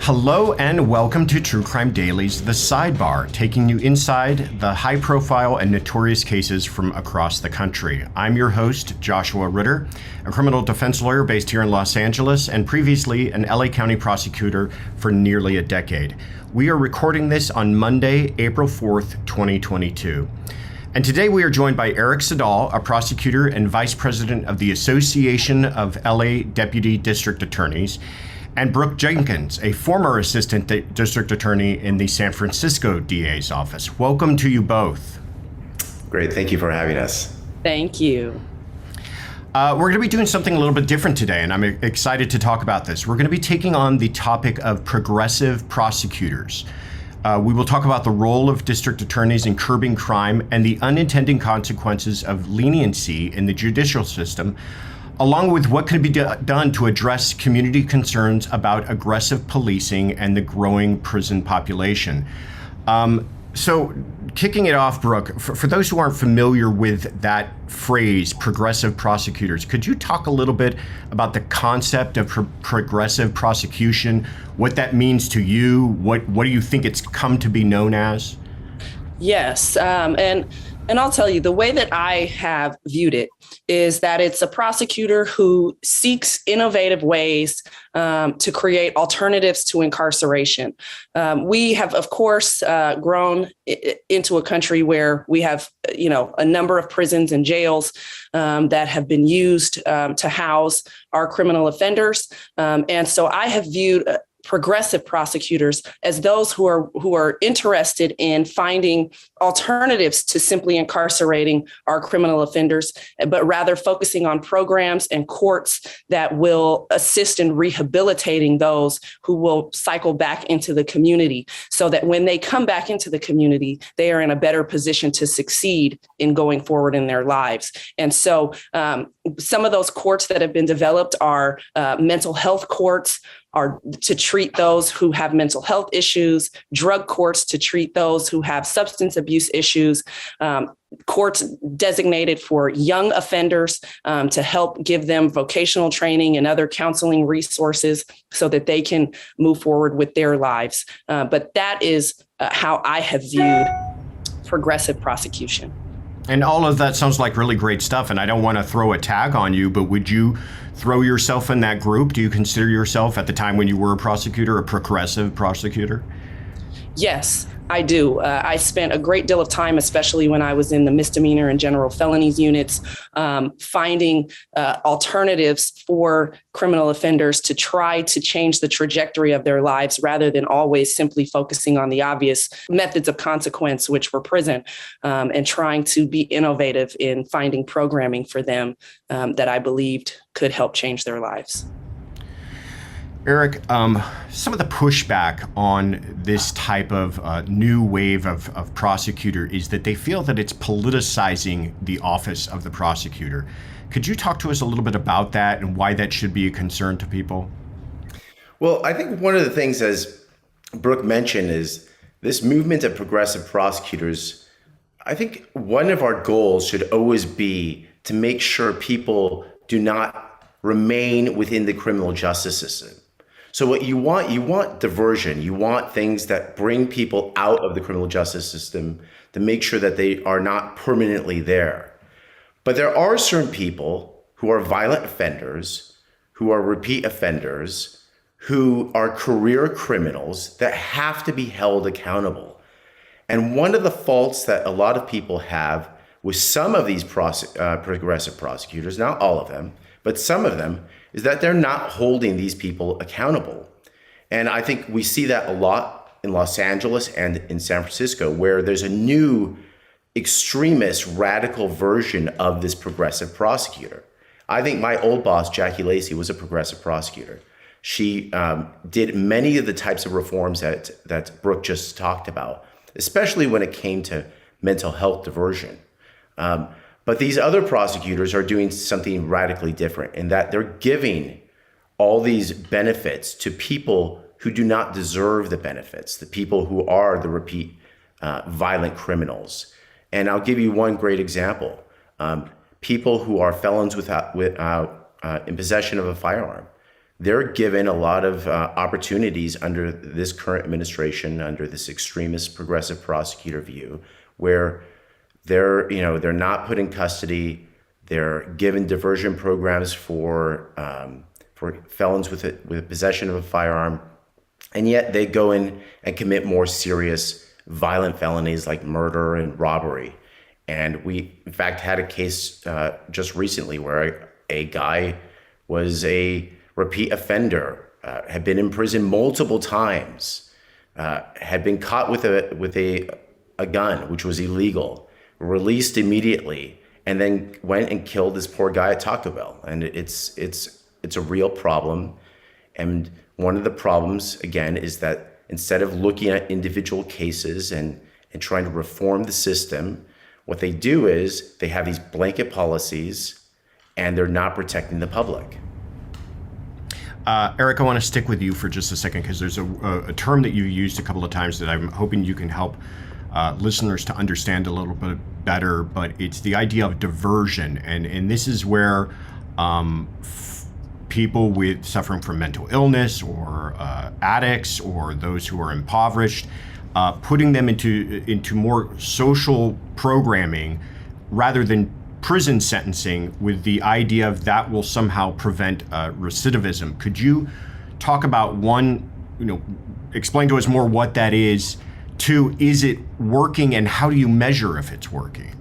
Hello and welcome to True Crime Daily's The Sidebar, taking you inside the high-profile and notorious cases from across the country. I'm your host, Joshua Ritter, a criminal defense lawyer based here in Los Angeles and previously an LA County prosecutor for nearly a decade. We are recording this on Monday, April 4th, 2022. And today we are joined by Eric Siddall, a prosecutor and vice president of the Association of LA Deputy District Attorneys, and Brooke Jenkins, a former assistant district attorney in the San Francisco DA's office. Welcome to you both. Great, thank you for having us. Thank you. We're going to be doing something a little bit different today, and I'm excited to talk about this. We're going to be taking on the topic of progressive prosecutors. We will talk about the role of district attorneys in curbing crime and the unintended consequences of leniency in the judicial system, along with what can be done to address community concerns about aggressive policing and the growing prison population. So kicking it off, Brooke, for those who aren't familiar with that phrase, progressive prosecutors, could you talk a little bit about the concept of progressive prosecution, what that means to you, what do you think it's come to be known as? Yes, and I'll tell you, the way that I have viewed it is that it's a prosecutor who seeks innovative ways to create alternatives to incarceration. We have, of course, grown into a country where we have, a number of prisons and jails that have been used to house our criminal offenders. And so I have viewed progressive prosecutors as those who are interested in finding alternatives to simply incarcerating our criminal offenders, but rather focusing on programs and courts that will assist in rehabilitating those who will cycle back into the community so that when they come back into the community, they are in a better position to succeed in going forward in their lives. And so some of those courts that have been developed are mental health courts, are to treat those who have mental health issues, drug courts to treat those who have substance abuse issues, courts designated for young offenders to help give them vocational training and other counseling resources so that they can move forward with their lives. But that is how I have viewed progressive prosecution. And all of that sounds like really great stuff, and I don't want to throw a tag on you, but would you throw yourself in that group? Do you consider yourself, at the time when you were a prosecutor, a progressive prosecutor? Yes, I do. I spent a great deal of time, especially when I was in the misdemeanor and general felonies units, finding alternatives for criminal offenders to try to change the trajectory of their lives rather than always simply focusing on the obvious methods of consequence, which were prison, and trying to be innovative in finding programming for them that I believed could help change their lives. Eric, some of the pushback on this type of new wave of prosecutor is that they feel that it's politicizing the office of the prosecutor. Could you talk to us a little bit about that and why that should be a concern to people? Well, I think one of the things, as Brooke mentioned, is this movement of progressive prosecutors. I think one of our goals should always be to make sure people do not remain within the criminal justice system. So what you want diversion. You want things that bring people out of the criminal justice system to make sure that they are not permanently there. But there are certain people who are violent offenders, who are repeat offenders, who are career criminals that have to be held accountable. And one of the faults that a lot of people have with some of these progressive prosecutors, not all of them, but some of them, is that they're not holding these people accountable. And I think we see that a lot in Los Angeles and in San Francisco, where there's a new extremist radical version of this progressive prosecutor. I think my old boss, Jackie Lacey, was a progressive prosecutor. She did many of the types of reforms that Brooke just talked about, especially when it came to mental health diversion. But these other prosecutors are doing something radically different in that they're giving all these benefits to people who do not deserve the benefits, the people who are the repeat violent criminals. And I'll give you one great example. People who are felons in possession of a firearm. they're given a lot of opportunities under this current administration, under this extremist progressive prosecutor view, where they're not put in custody. They're given diversion programs for felons with possession of a firearm, and yet they go in and commit more serious violent felonies like murder and robbery. And we, in fact, had a case just recently where a guy was a repeat offender, had been in prison multiple times, had been caught with a gun, which was illegal, released immediately, and then went and killed this poor guy at Taco Bell. And it's a real problem. And one of the problems, again, is that instead of looking at individual cases and trying to reform the system, what they do is they have these blanket policies and they're not protecting the public. Eric, I want to stick with you for just a second because there's a term that you used a couple of times that I'm hoping you can help listeners to understand a little bit better, but it's the idea of diversion. And this is where people suffering from mental illness or addicts or those who are impoverished, putting them into more social programming rather than prison sentencing, with the idea of that will somehow prevent recidivism. Could you talk about one, explain to us more what that is? Two, is it working, and how do you measure if it's working?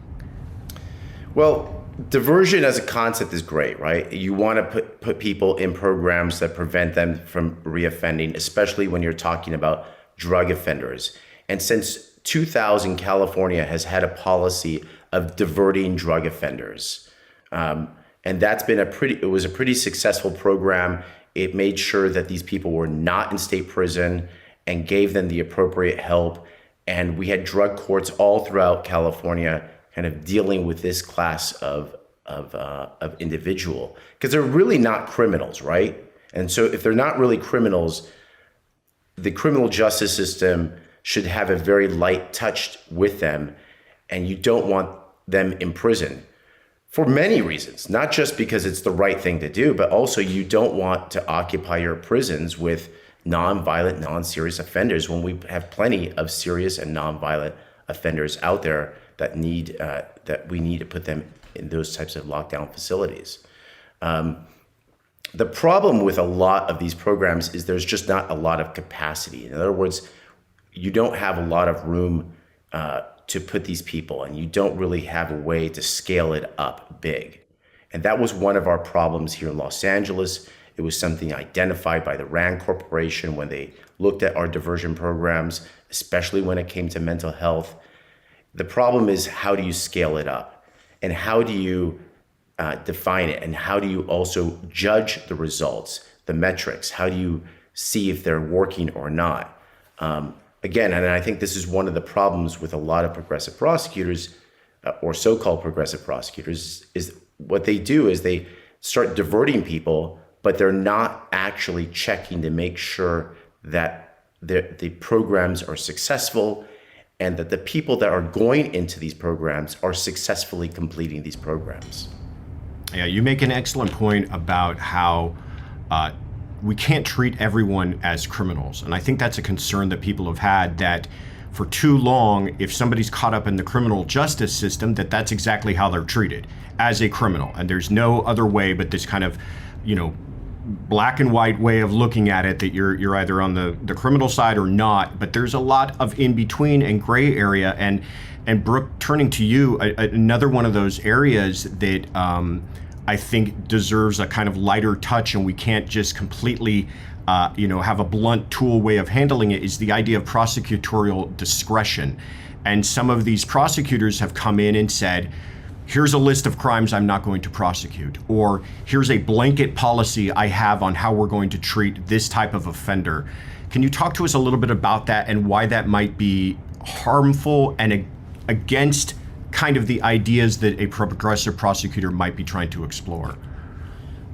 Well, diversion as a concept is great, right? You want to put people in programs that prevent them from reoffending, especially when you're talking about drug offenders. And since 2000, California has had a policy of diverting drug offenders. And that's been it was a pretty successful program. It made sure that these people were not in state prison and gave them the appropriate help. And we had drug courts all throughout California kind of dealing with this class of individual, because they're really not criminals, right? And so if they're not really criminals, the criminal justice system should have a very light touch with them, and you don't want them in prison for many reasons, not just because it's the right thing to do, but also you don't want to occupy your prisons with non-violent, non-serious offenders when we have plenty of serious and non-violent offenders out there that we need to put them in those types of lockdown facilities. The problem with a lot of these programs is there's just not a lot of capacity. In other words, you don't have a lot of room to put these people, and you don't really have a way to scale it up big. And that was one of our problems here in Los Angeles. It was something identified by the RAND Corporation when they looked at our diversion programs, especially when it came to mental health. The problem is, how do you scale it up? And how do you define it? And how do you also judge the results, the metrics? How do you see if they're working or not? Again, and I think this is one of the problems with a lot of progressive prosecutors or so-called progressive prosecutors, is what they do is they start diverting people, but they're not actually checking to make sure that the programs are successful and that the people that are going into these programs are successfully completing these programs. Yeah, you make an excellent point about how we can't treat everyone as criminals. And I think that's a concern that people have had, that for too long, if somebody's caught up in the criminal justice system, that's exactly how they're treated, as a criminal. And there's no other way but this kind of, black and white way of looking at it, that you're either on the criminal side or not. But there's a lot of in between and gray area. And Brooke, turning to you, another one of those areas that I think deserves a kind of lighter touch, and we can't just completely have a blunt tool way of handling it, is the idea of prosecutorial discretion. And some of these prosecutors have come in and said, here's a list of crimes I'm not going to prosecute, or here's a blanket policy I have on how we're going to treat this type of offender. Can you talk to us a little bit about that and why that might be harmful and against kind of the ideas that a progressive prosecutor might be trying to explore?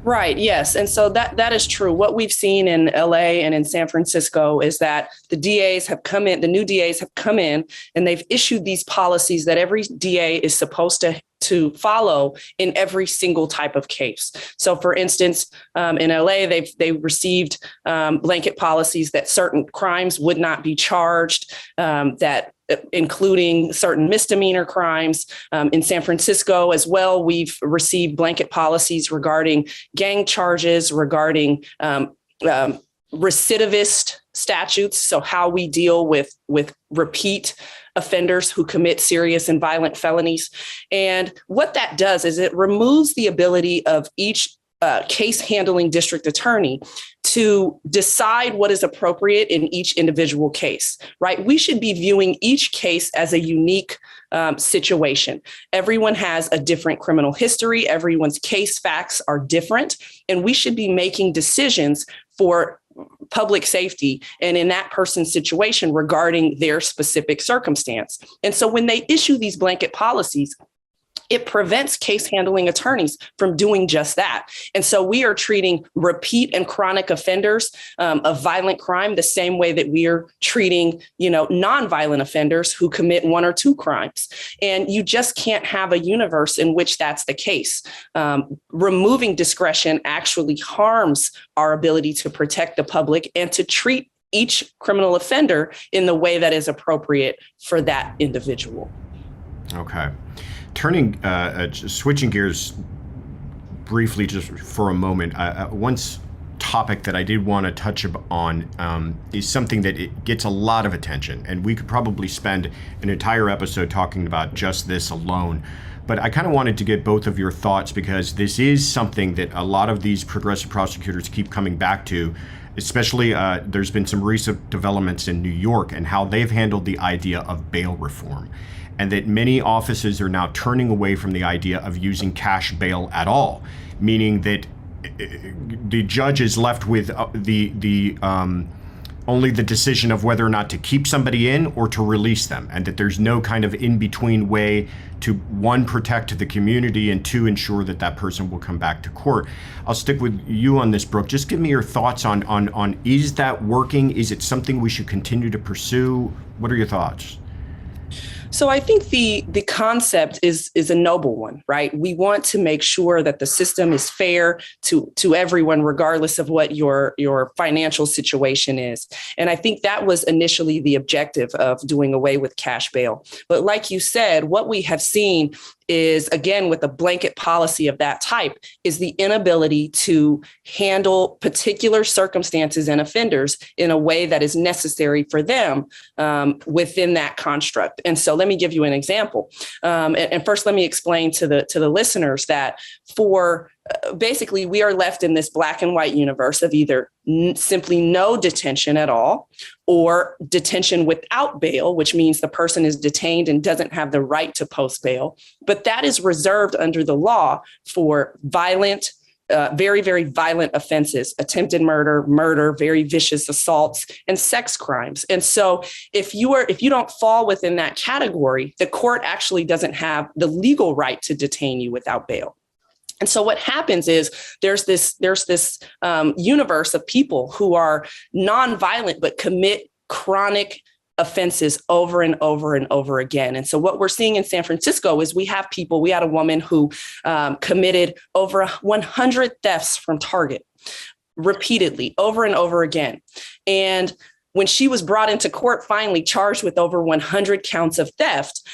Right. Yes. And so that is true. What we've seen in LA and in San Francisco is that the DAs have come in, the new DAs have come in, and they've issued these policies that every DA is supposed to to follow in every single type of case. So for instance, in LA, they received blanket policies that certain crimes would not be charged, that including certain misdemeanor crimes. In San Francisco as well, we've received blanket policies regarding gang charges, regarding recidivist statutes. So how we deal with repeat offenders who commit serious and violent felonies. And what that does is it removes the ability of each case handling district attorney to decide what is appropriate in each individual case, right? We should be viewing each case as a unique situation. Everyone has a different criminal history. Everyone's case facts are different, and we should be making decisions for public safety and in that person's situation regarding their specific circumstance. And so when they issue these blanket policies, it prevents case handling attorneys from doing just that. And so we are treating repeat and chronic offenders of violent crime the same way that we are treating, nonviolent offenders who commit one or two crimes. And you just can't have a universe in which that's the case. Removing discretion actually harms our ability to protect the public and to treat each criminal offender in the way that is appropriate for that individual. Okay. Switching gears briefly just for a moment, one topic that I did want to touch on is something that it gets a lot of attention, and we could probably spend an entire episode talking about just this alone. But I kind of wanted to get both of your thoughts, because this is something that a lot of these progressive prosecutors keep coming back to, especially there's been some recent developments in New York and how they've handled the idea of bail reform. And that many offices are now turning away from the idea of using cash bail at all, meaning that the judge is left with only the decision of whether or not to keep somebody in or to release them, and that there's no kind of in-between way to, one, protect the community, and two, ensure that that person will come back to court. I'll stick with you on this, Brooke. Just give me your thoughts on is that working? Is it something we should continue to pursue? What are your thoughts? So I think the concept is a noble one, right? We want to make sure that the system is fair to everyone, regardless of what your financial situation is. And I think that was initially the objective of doing away with cash bail. But like you said, what we have seen is, again, with a blanket policy of that type, is the inability to handle particular circumstances and offenders in a way that is necessary for them within that construct. And so let me give you an example. And first, let me explain to the listeners that for basically, we are left in this black and white universe of either simply no detention at all, or detention without bail, which means the person is detained and doesn't have the right to post bail. But that is reserved under the law for violent, very, very violent offenses: attempted murder, very vicious assaults, and sex crimes. And so if you don't fall within that category, the court actually doesn't have the legal right to detain you without bail. And so what happens is there's this universe of people who are nonviolent but commit chronic offenses over and over and over again. And so what we're seeing in San Francisco is we had a woman who committed over 100 thefts from Target repeatedly, over and over again. And when she was brought into court, finally charged with over 100 counts of theft,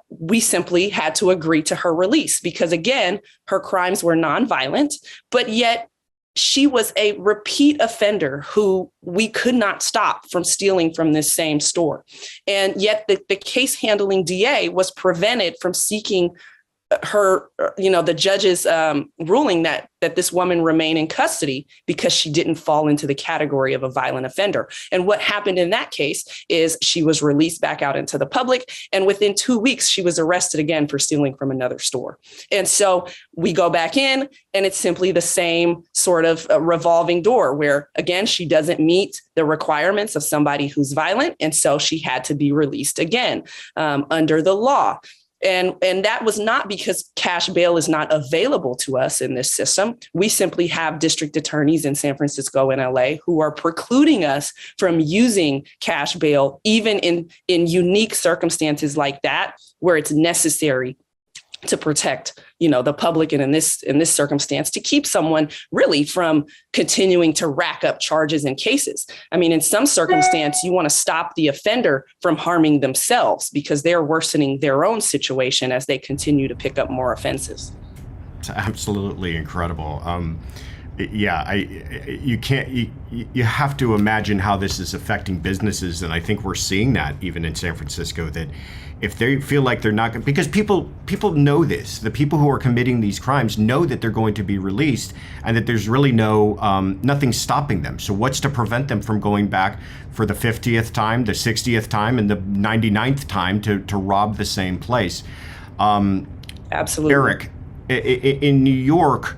we simply had to agree to her release because, again, her crimes were nonviolent, but yet she was a repeat offender who we could not stop from stealing from this same store. And yet the case handling DA was prevented from seeking her, the judge's ruling that this woman remain in custody because she didn't fall into the category of a violent offender. And what happened in that case is she was released back out into the public. And within 2 weeks, she was arrested again for stealing from another store. And so we go back in, and it's simply the same sort of revolving door where, again, she doesn't meet the requirements of somebody who's violent. And so she had to be released again under the law. And that was not because cash bail is not available to us in this system. We simply have district attorneys in San Francisco and LA who are precluding us from using cash bail, even in unique circumstances like that, where it's necessary to protect, the public, and in this circumstance, to keep someone really from continuing to rack up charges and cases. I mean, in some circumstance, you want to stop the offender from harming themselves because they're worsening their own situation as they continue to pick up more offenses. It's absolutely incredible. You have to imagine how this is affecting businesses, and I think we're seeing that even in San Francisco, that if they feel like they're not going, because people know this, the people who are committing these crimes know that they're going to be released, and that there's really nothing stopping them. So what's to prevent them from going back for the 50th time, the 60th time, and the 99th time to rob the same place? Absolutely. Eric, in New York,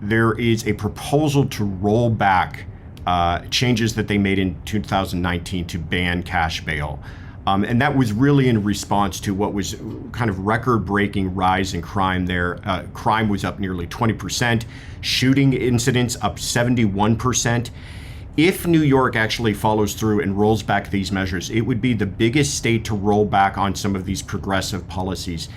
there is a proposal to roll back changes that they made in 2019 to ban cash bail. And that was really in response to what was kind of record-breaking rise in crime there. Crime was up nearly 20%, shooting incidents up 71%. If New York actually follows through and rolls back these measures, it would be the biggest state to roll back on some of these progressive policies.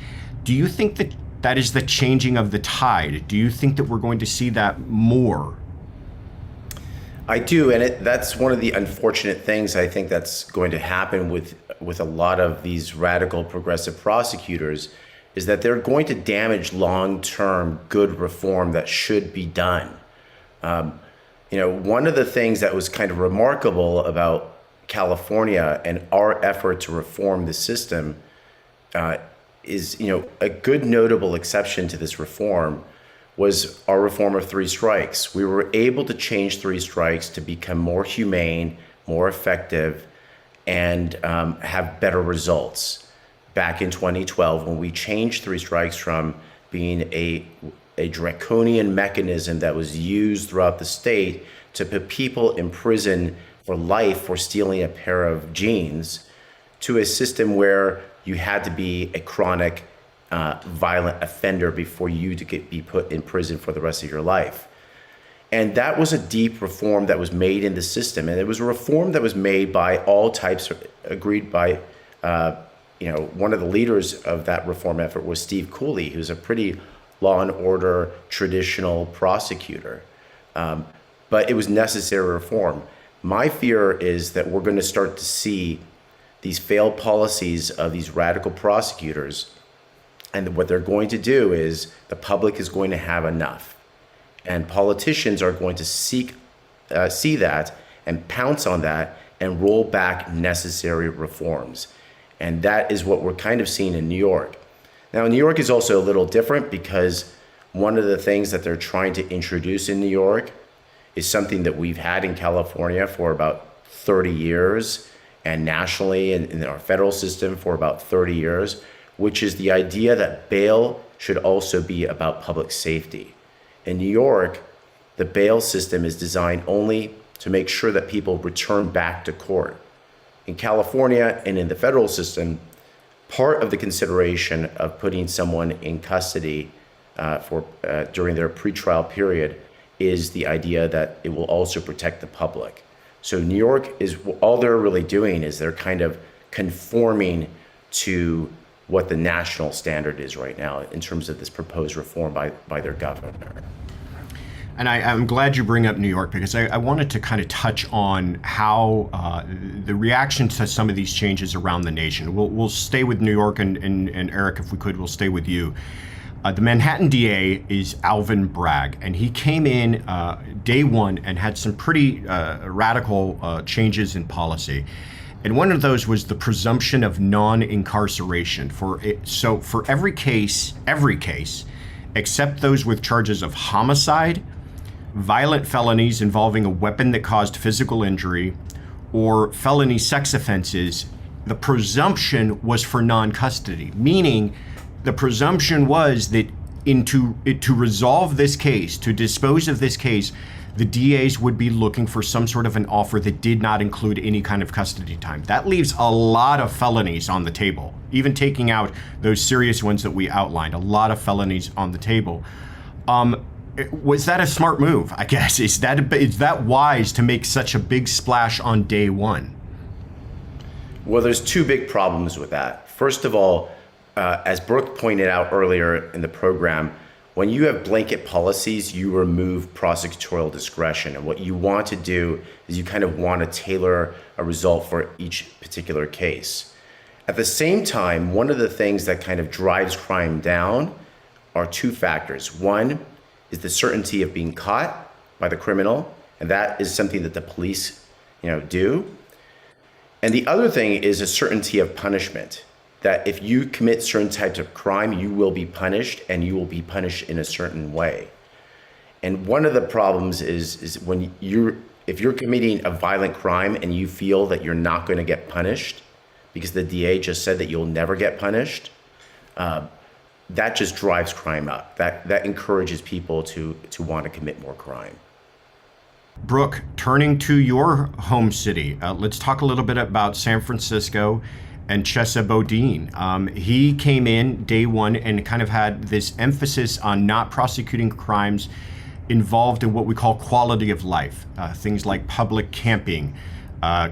Do you think that is the changing of the tide? Do you think that we're going to see that more? I do, and that's one of the unfortunate things I think that's going to happen with a lot of these radical progressive prosecutors, is that they're going to damage long-term good reform that should be done. One of the things that was kind of remarkable about California and our effort to reform the system is, a good notable exception to this reform was our reform of three strikes. We were able to change three strikes to become more humane, more effective, and have better results. Back in 2012, when we changed three strikes from being a draconian mechanism that was used throughout the state to put people in prison for life for stealing a pair of jeans, to a system where you had to be a chronic violent offender before you to be put in prison for the rest of your life. And that was a deep reform that was made in the system. And it was a reform that was made by all types, agreed by, one of the leaders of that reform effort was Steve Cooley, who's a pretty law and order traditional prosecutor. But it was necessary reform. My fear is that we're going to start to see these failed policies of these radical prosecutors. And what they're going to do is the public is going to have enough. And politicians are going to see that and pounce on that and roll back necessary reforms. And that is what we're kind of seeing in New York. Now, New York is also a little different because one of the things that they're trying to introduce in New York is something that we've had in California for about 30 years and nationally in our federal system for about 30 years, which is the idea that bail should also be about public safety. In New York, the bail system is designed only to make sure that people return back to court. In California and in the federal system, part of the consideration of putting someone in custody during their pretrial period is the idea that it will also protect the public. So New York is, all they're really doing is they're kind of conforming to what the national standard is right now in terms of this proposed reform by their governor. And I'm glad you bring up New York, because I wanted to kind of touch on how the reaction to some of these changes around the nation. We'll stay with New York, and Eric, if we could, we'll stay with you. The Manhattan DA is Alvin Bragg, and he came in day one and had some pretty radical changes in policy. And one of those was the presumption of non-incarceration so for every case, except those with charges of homicide, violent felonies involving a weapon that caused physical injury, or felony sex offenses, the presumption was for non-custody, meaning the presumption was that to resolve this case, to dispose of this case, the DAs would be looking for some sort of an offer that did not include any kind of custody time. That leaves a lot of felonies on the table, even taking out those serious ones that we outlined, a lot of felonies on the table. Was that a smart move, I guess? Is that wise to make such a big splash on day one? Well, there's two big problems with that. First of all, as Brooke pointed out earlier in the program, when you have blanket policies, you remove prosecutorial discretion. And what you want to do is you kind of want to tailor a result for each particular case. At the same time, one of the things that kind of drives crime down are two factors. One is the certainty of being caught by the criminal, and that is something that the police, do. And the other thing is a certainty of punishment, that if you commit certain types of crime, you will be punished, and you will be punished in a certain way. And one of the problems is when if you're committing a violent crime and you feel that you're not going to get punished because the DA just said that you'll never get punished, that just drives crime up. That encourages people to want to commit more crime. Brooke, turning to your home city, let's talk a little bit about San Francisco and Chesa Boudin. He came in day one and kind of had this emphasis on not prosecuting crimes involved in what we call quality of life, things like public camping,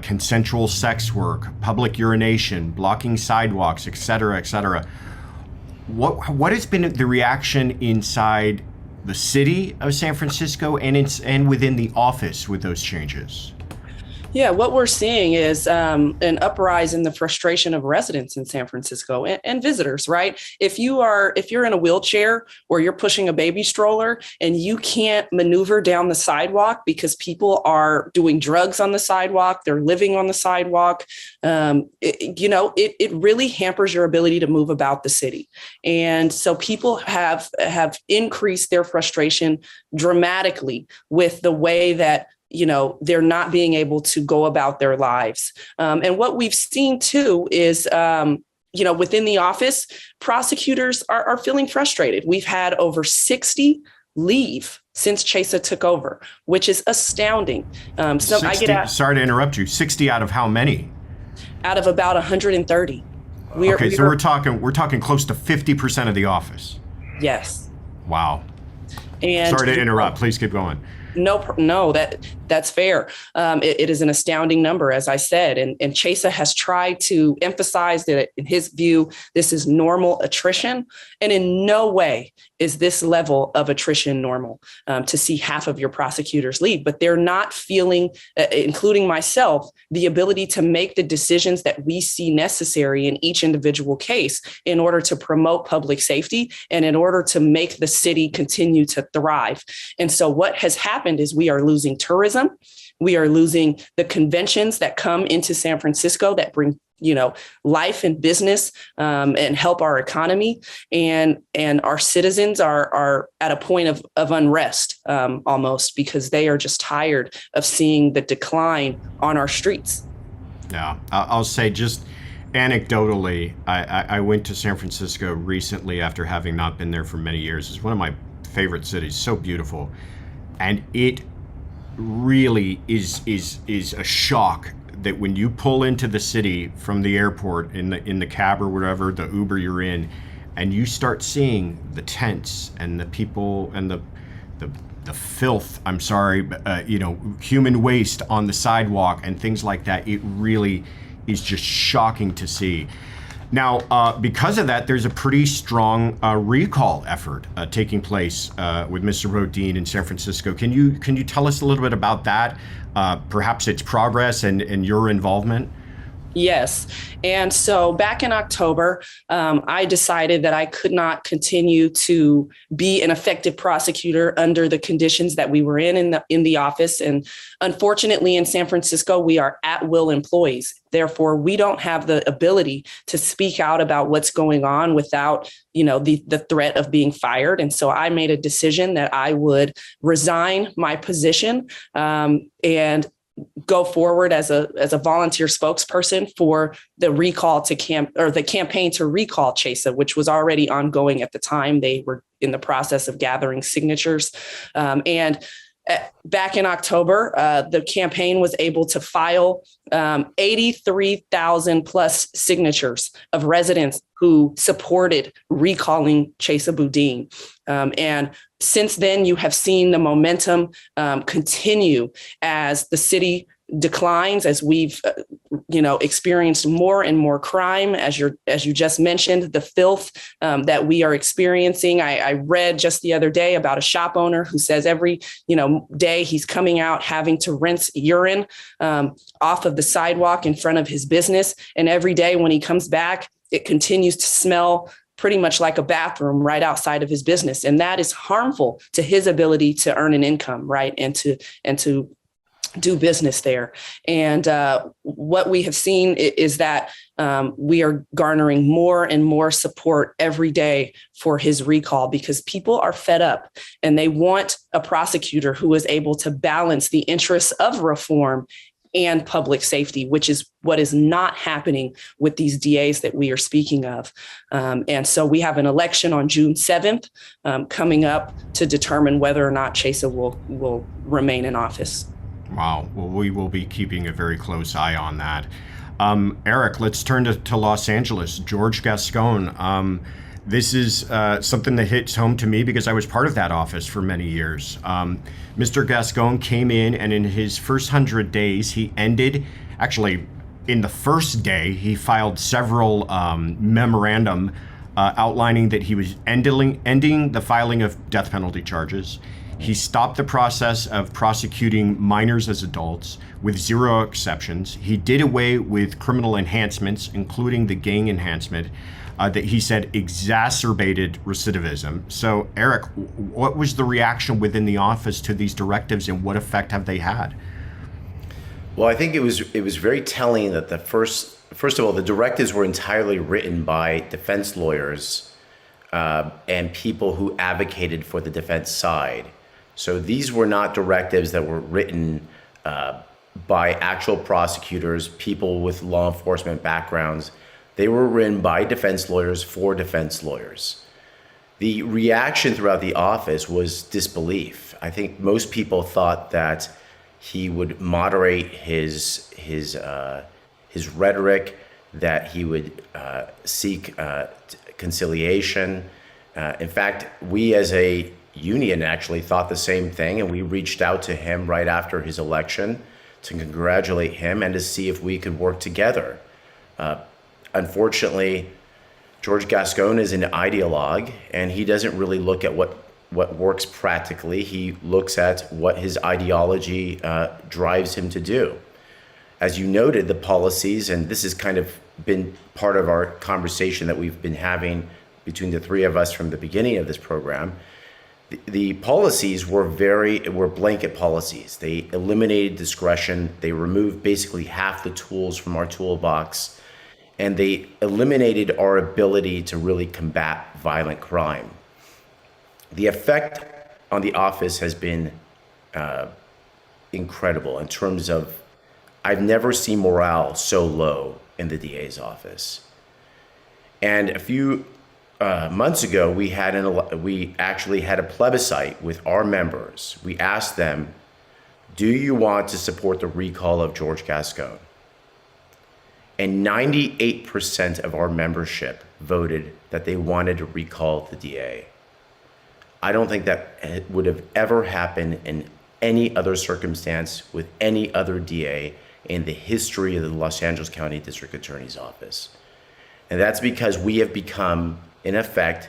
consensual sex work, public urination, blocking sidewalks, et cetera, et cetera. What has been the reaction inside the city of San Francisco and within the office with those changes? Yeah, what we're seeing is an uprise in the frustration of residents in San Francisco and visitors, right? If you're in a wheelchair or you're pushing a baby stroller and you can't maneuver down the sidewalk because people are doing drugs on the sidewalk, they're living on the sidewalk, it really hampers your ability to move about the city. And so people have increased their frustration dramatically with the way that they're not being able to go about their lives. And what we've seen too is, within the office, prosecutors are feeling frustrated. We've had over 60 leave since Chesa took over, which is astounding. 60, sorry to interrupt you. 60 out of how many? Out of about 130. So we're talking close to 50% of the office. Yes. Wow. And sorry to interrupt. Please keep going. No, that's fair. It is an astounding number, as I said, and Chesa has tried to emphasize that in his view, this is normal attrition. And in no way is this level of attrition normal, to see half of your prosecutors leave, but they're not feeling, including myself, the ability to make the decisions that we see necessary in each individual case in order to promote public safety and in order to make the city continue to thrive. And so what has happened is we are losing tourism. We are losing the conventions that come into San Francisco that bring life and business, and help our economy. And our citizens are at a point of unrest, almost, because they are just tired of seeing the decline on our streets. Yeah, I'll say just anecdotally, I went to San Francisco recently after having not been there for many years. It's one of my favorite cities, so beautiful. And it really is a shock that when you pull into the city from the airport in the cab or whatever, the Uber you're in, and you start seeing the tents and the people and the filth, I'm sorry, human waste on the sidewalk and things like that, it really is just shocking to see. Now, because of that, there's a pretty strong recall effort taking place with Mr. Boudin in San Francisco. Can you tell us a little bit about that? Perhaps its progress and your involvement? Yes. And so back in October, I decided that I could not continue to be an effective prosecutor under the conditions that we were in the office. And unfortunately, in San Francisco, we are at-will employees. Therefore, we don't have the ability to speak out about what's going on without, the threat of being fired. And so I made a decision that I would resign my position and go forward as a volunteer spokesperson for the the campaign to recall Chesa, which was already ongoing at the time. They were in the process of gathering signatures. Back in October, the campaign was able to file 83,000 plus signatures of residents who supported recalling Chesa Boudin. And since then, you have seen the momentum continue as the city declines as we've experienced more and more crime, as you just mentioned, the filth that we are experiencing. I read just the other day about a shop owner who says every day he's coming out having to rinse urine off of the sidewalk in front of his business, and every day when he comes back, it continues to smell pretty much like a bathroom right outside of his business. And that is harmful to his ability to earn an income, right? And to do business there. And what we have seen is that we are garnering more and more support every day for his recall, because people are fed up and they want a prosecutor who is able to balance the interests of reform and public safety, which is what is not happening with these DAs that we are speaking of. And so we have an election on June 7th coming up to determine whether or not Chesa will remain in office. Wow. Well, we will be keeping a very close eye on that. Eric, let's turn to Los Angeles. George Gascon. This is something that hits home to me because I was part of that office for many years. Mr. Gascon came in, and in his first 100 days, he ended, actually, in the first day, he filed several memorandum outlining that he was ending the filing of death penalty charges. He stopped the process of prosecuting minors as adults with zero exceptions. He did away with criminal enhancements, including the gang enhancement that he said exacerbated recidivism. So, Eric, what was the reaction within the office to these directives, and what effect have they had? Well, I think it was very telling that first of all, the directives were entirely written by defense lawyers and people who advocated for the defense side. So these were not directives that were written by actual prosecutors, people with law enforcement backgrounds. They were written by defense lawyers for defense lawyers. The reaction throughout the office was disbelief. I think most people thought that he would moderate his rhetoric, that he would seek conciliation. In fact, we as a union actually thought the same thing, and we reached out to him right after his election to congratulate him and to see if we could work together. Unfortunately, George Gascon is an ideologue, and he doesn't really look at what works practically. He looks at what his ideology drives him to do. As you noted, the policies, and this has kind of been part of our conversation that we've been having between the three of us from the beginning of this program, the policies were blanket policies. They eliminated discretion. They removed basically half the tools from our toolbox, and they eliminated our ability to really combat violent crime. The effect on the office has been incredible in terms of, I've never seen morale so low in the DA's office. And a few months ago, we actually had a plebiscite with our members. We asked them, do you want to support the recall of George Gascon? And 98% of our membership voted that they wanted to recall the DA. I don't think that would have ever happened in any other circumstance with any other DA in the history of the Los Angeles County District Attorney's Office. And that's because we have become, in effect,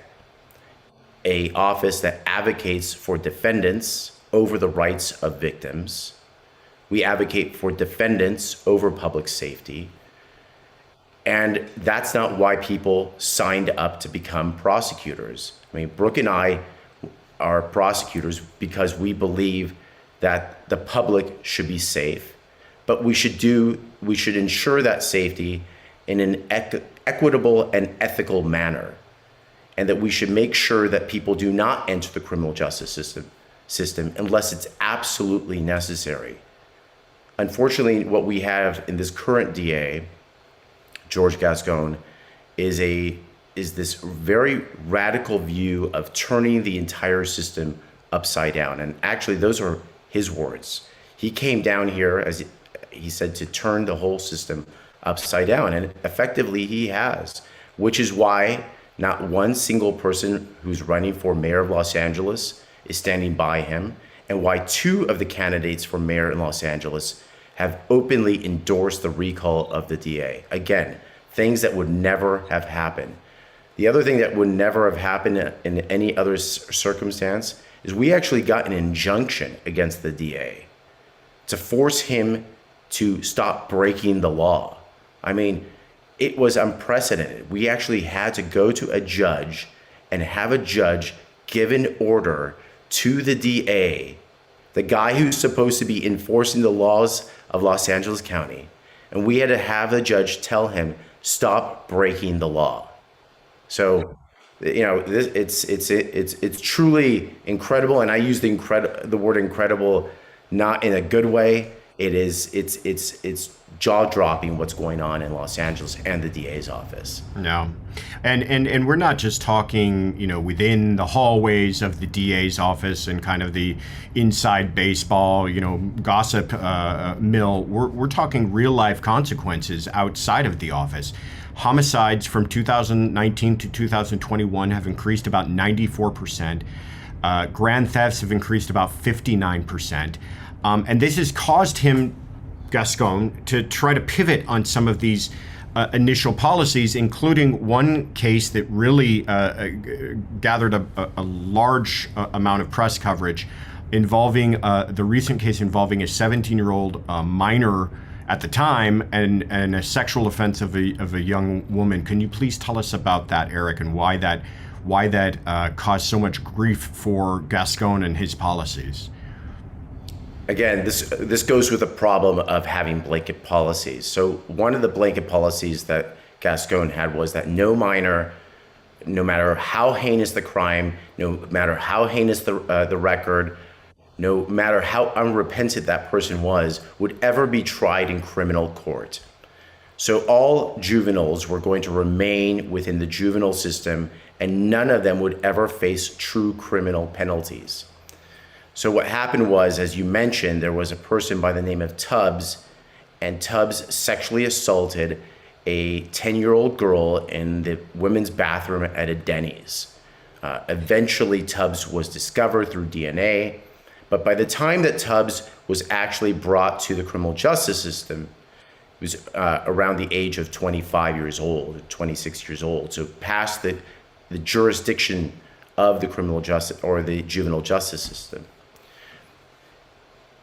an office that advocates for defendants over the rights of victims. We advocate for defendants over public safety. And that's not why people signed up to become prosecutors. I mean, Brooke and I are prosecutors because we believe that the public should be safe, but we should ensure that safety in an equitable and ethical manner, and that we should make sure that people do not enter the criminal justice system unless it's absolutely necessary. Unfortunately, what we have in this current DA, George Gascon, is this very radical view of turning the entire system upside down. And actually, those are his words. He came down here, as he said, to turn the whole system upside down. And effectively, he has, which is why not one single person who's running for mayor of Los Angeles is standing by him, and why two of the candidates for mayor in Los Angeles have openly endorsed the recall of the DA. Again, things that would never have happened. The other thing that would never have happened in any other circumstance is we actually got an injunction against the DA to force him to stop breaking the law. I mean, it was unprecedented. We actually had to go to a judge and have a judge give an order to the DA, the guy who's supposed to be enforcing the laws of Los Angeles County. And we had to have the judge tell him, stop breaking the law. So, you know, it's truly incredible. And I use the word incredible not in a good way. It's jaw-dropping what's going on in Los Angeles and the DA's office. No. And we're not just talking, you know, within the hallways of the DA's office and kind of the inside baseball, you know, gossip mill. We're talking real life consequences outside of the office. Homicides from 2019 to 2021 have increased about 94%. Grand thefts have increased about 59%. And this has caused him, Gascon, to try to pivot on some of these initial policies, including one case that really gathered a large amount of press coverage involving the recent case involving a 17-year-old minor at the time and a sexual offense of a young woman. Can you please tell us about that, Eric, and why that caused so much grief for Gascon and his policies? Again, this goes with the problem of having blanket policies. So one of the blanket policies that Gascon had was that no minor, no matter how heinous the crime, no matter how heinous the record, no matter how unrepentant that person was, would ever be tried in criminal court. So all juveniles were going to remain within the juvenile system, and none of them would ever face true criminal penalties. So what happened was, as you mentioned, there was a person by the name of Tubbs, and Tubbs sexually assaulted a 10-year-old girl in the women's bathroom at a Denny's. Eventually, Tubbs was discovered through DNA, but by the time that Tubbs was actually brought to the criminal justice system, he was around the age of 25 years old, 26 years old, so past the jurisdiction of the criminal justice or the juvenile justice system.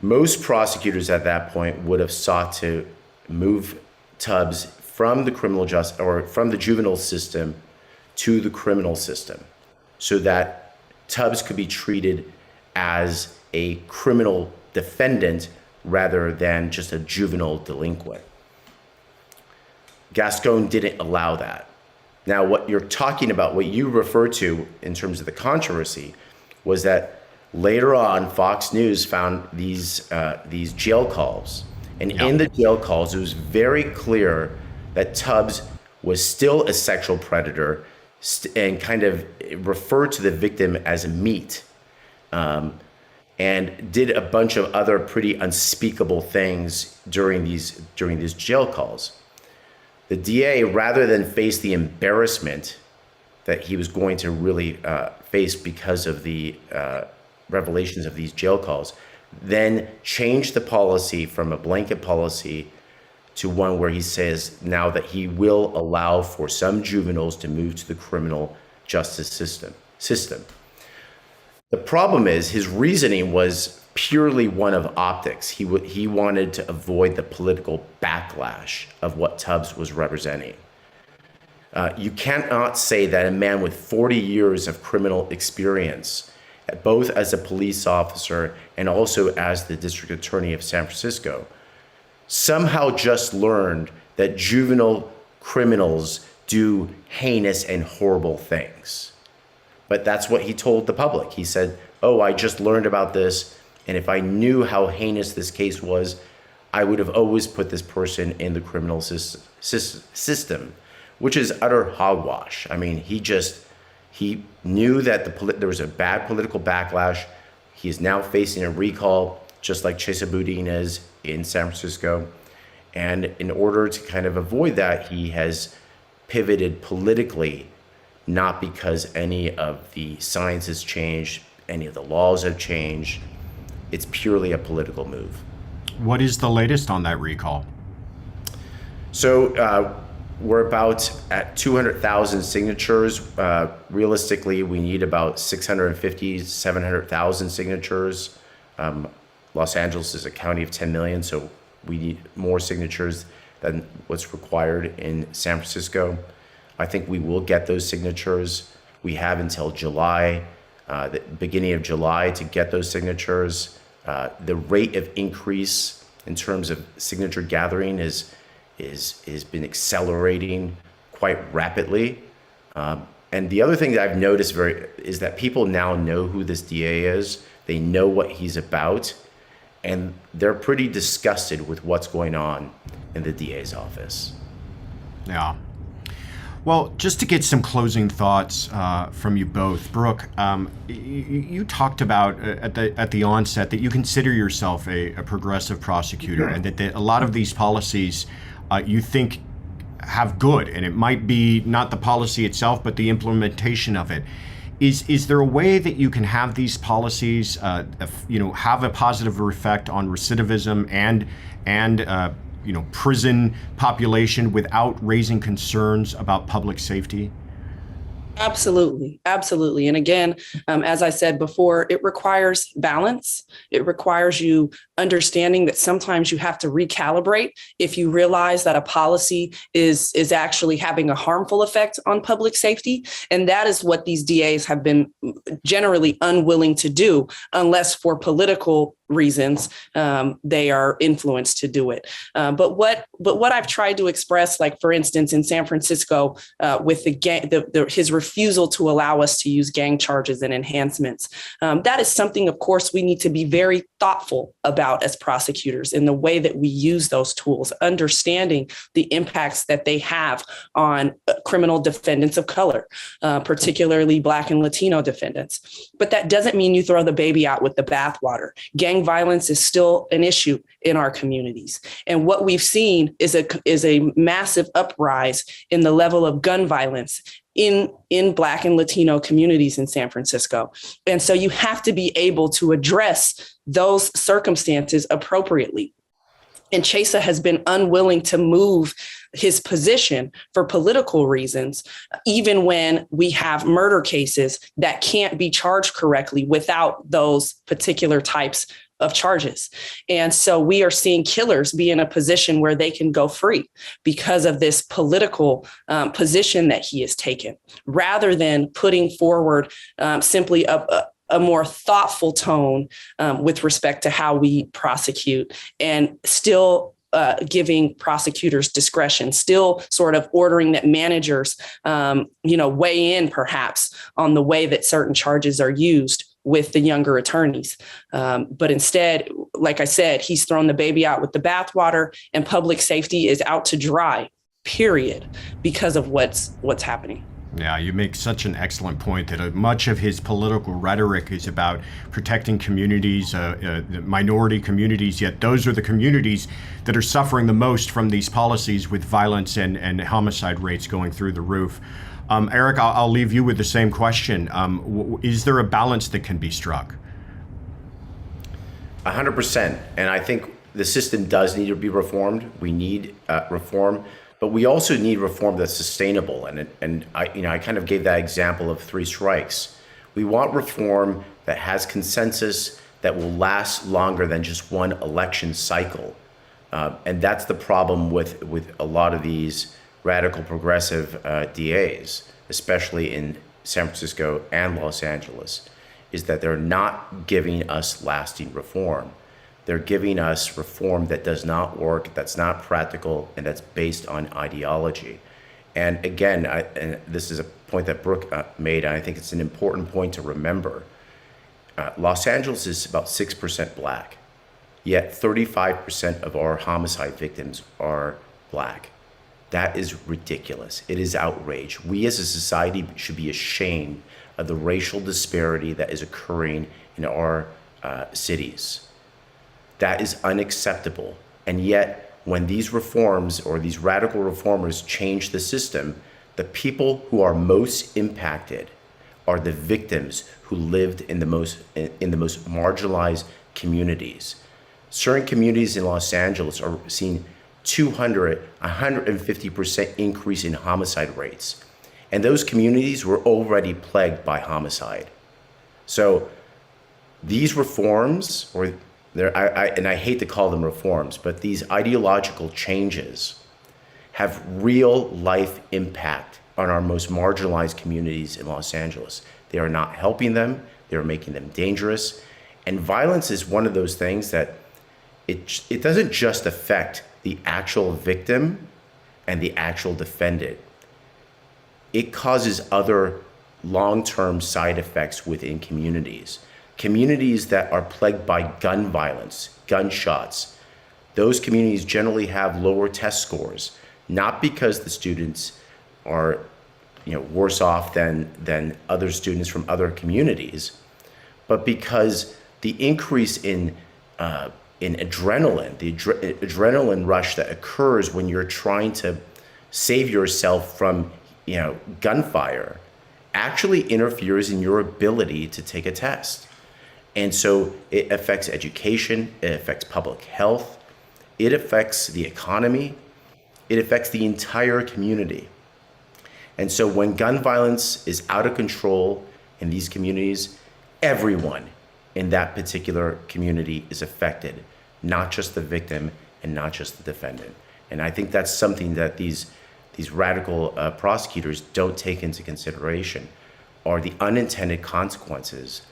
Most prosecutors at that point would have sought to move Tubbs from the criminal justice or from the juvenile system to the criminal system so that Tubbs could be treated as a criminal defendant rather than just a juvenile delinquent. Gascon didn't allow that. Now, what you're talking about, what you refer to in terms of the controversy, was that later on, Fox News found these jail calls. And in the jail calls, it was very clear that Tubbs was still a sexual predator and kind of referred to the victim as a meat. And did a bunch of other pretty unspeakable things during these jail calls. The DA, rather than face the embarrassment that he was going to really face because of the revelations of these jail calls, then changed the policy from a blanket policy to one where he says now that he will allow for some juveniles to move to the criminal justice system. The problem is his reasoning was purely one of optics. He wanted to avoid the political backlash of what Tubbs was representing. You cannot say that a man with 40 years of criminal experience, both as a police officer and also as the district attorney of San Francisco, somehow just learned that juvenile criminals do heinous and horrible things. But that's what he told the public. He said, oh, I just learned about this, and if I knew how heinous this case was, I would have always put this person in the criminal system, which is utter hogwash. I mean, he knew that there was a bad political backlash. He is now facing a recall, just like Chesa Boudin is in San Francisco. And in order to kind of avoid that, he has pivoted politically, not because any of the science has changed, any of the laws have changed. It's purely a political move. What is the latest on that recall? So we're about at 200,000 signatures. Realistically, we need about 650, 700,000 signatures. Los Angeles is a county of 10 million, so we need more signatures than what's required in San Francisco. I think we will get those signatures. We have until July, the beginning of July, to get those signatures. The rate of increase in terms of signature gathering has been accelerating quite rapidly. And the other thing that I've noticed is that people now know who this DA is. They know what he's about, and they're pretty disgusted with what's going on in the DA's office. Yeah. Well, just to get some closing thoughts from you both, Brooke, you talked about at the onset that you consider yourself a progressive prosecutor, and that a lot of these policies you think have good, and it might be not the policy itself, but the implementation of it. Is there a way that you can have these policies, have a positive effect on recidivism and prison population without raising concerns about public safety? Absolutely. Absolutely. And again, as I said before, it requires balance. It requires you understanding that sometimes you have to recalibrate if you realize that a policy is actually having a harmful effect on public safety. And that is what these DAs have been generally unwilling to do, unless for political reasons they are influenced to do it. But what I've tried to express, like for instance in San Francisco, with his refusal to allow us to use gang charges and enhancements, that is something, of course, we need to be very thoughtful about as prosecutors in the way that we use those tools, understanding the impacts that they have on criminal defendants of color, particularly Black and Latino defendants. But that doesn't mean you throw the baby out with the bathwater. Gang violence is still an issue in our communities. And what we've seen is a massive uprise in the level of gun violence in Black and Latino communities in San Francisco. And so you have to be able to address those circumstances appropriately. And Chesa has been unwilling to move his position for political reasons, even when we have murder cases that can't be charged correctly without those particular types of charges. And so we are seeing killers be in a position where they can go free because of this political position that he has taken, rather than putting forward simply a more thoughtful tone with respect to how we prosecute, and still giving prosecutors discretion, still sort of ordering that managers, weigh in perhaps on the way that certain charges are used with the younger attorneys. But instead, like I said, he's thrown the baby out with the bathwater, and public safety is out to dry, period, because of what's happening. Yeah, you make such an excellent point that much of his political rhetoric is about protecting communities, minority communities, yet those are the communities that are suffering the most from these policies, with violence and homicide rates going through the roof. Eric, I'll leave you with the same question. Is there a balance that can be struck? 100%. And I think the system does need to be reformed. We need reform. But we also need reform that's sustainable. And I kind of gave that example of 3 strikes. We want reform that has consensus, that will last longer than just one election cycle. And that's the problem with a lot of these radical progressive DAs, especially in San Francisco and Los Angeles, is that they're not giving us lasting reform. They're giving us reform that does not work, that's not practical, and that's based on ideology. And again, and this is a point that Brooke made, and I think it's an important point to remember. Los Angeles is about 6% Black, yet 35% of our homicide victims are Black. That is ridiculous. It is outrage. We as a society should be ashamed of the racial disparity that is occurring in our cities. That is unacceptable. And yet, when these reforms or these radical reformers change the system, the people who are most impacted are the victims who lived in the most marginalized communities. certain communities in Los Angeles are seeing 150% increase in homicide rates. And those communities were already plagued by homicide. So these reforms, and I hate to call them reforms, but these ideological changes have real life impact on our most marginalized communities in Los Angeles. They are not helping them, they're making them dangerous. And violence is one of those things that it doesn't just affect the actual victim and the actual defendant. It causes other long-term side effects within communities. Communities that are plagued by gun violence, gunshots, those communities generally have lower test scores, not because the students are worse off than other students from other communities, but because the increase in adrenaline, the adrenaline rush that occurs when you're trying to save yourself from gunfire actually interferes in your ability to take a test. And so it affects education, it affects public health, it affects the economy, it affects the entire community. And so when gun violence is out of control in these communities, everyone in that particular community is affected, not just the victim and not just the defendant. And I think that's something that these radical prosecutors don't take into consideration, are the unintended consequences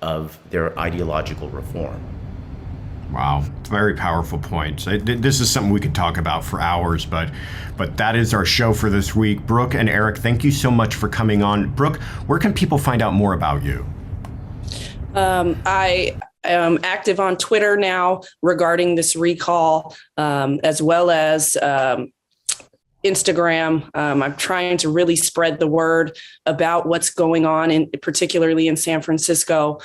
of their ideological reform. Wow, it's a very powerful point. So this is something we could talk about for hours, but that is our show for this week. Brooke and Eric, thank you so much for coming on. Brooke, where can people find out more about you? I am active on Twitter now regarding this recall, as well as Instagram. I'm trying to really spread the word about what's going on, particularly in San Francisco,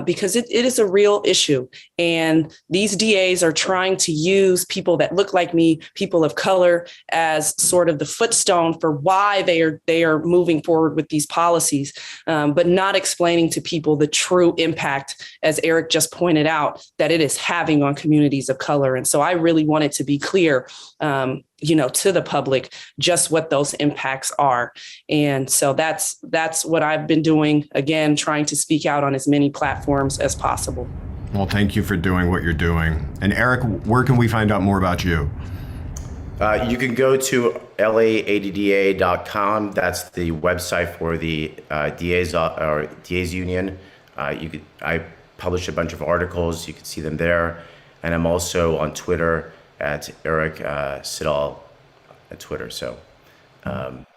because it is a real issue. And these DAs are trying to use people that look like me, people of color, as sort of the footstone for why they are moving forward with these policies, but not explaining to people the true impact, as Eric just pointed out, that it is having on communities of color. And so I really wanted to be clear, to the public, just what those impacts are. And so that's what I've been doing, again, trying to speak out on as many platforms as possible. Well, thank you for doing what you're doing. And Eric, where can we find out more about you? You can go to laadda.com. That's the website for the DA's union. I published a bunch of articles. You can see them there. And I'm also on Twitter at Eric Siddall at Twitter. So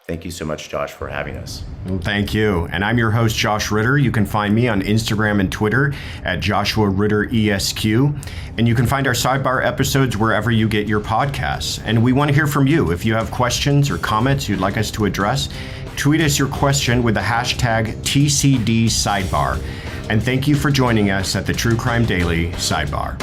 thank you so much, Josh, for having us. Well, thank you. And I'm your host, Josh Ritter. You can find me on Instagram and Twitter at Joshua Ritter ESQ. And you can find our Sidebar episodes wherever you get your podcasts. And we want to hear from you. If you have questions or comments you'd like us to address, tweet us your question with the hashtag TCD Sidebar. And thank you for joining us at the True Crime Daily Sidebar.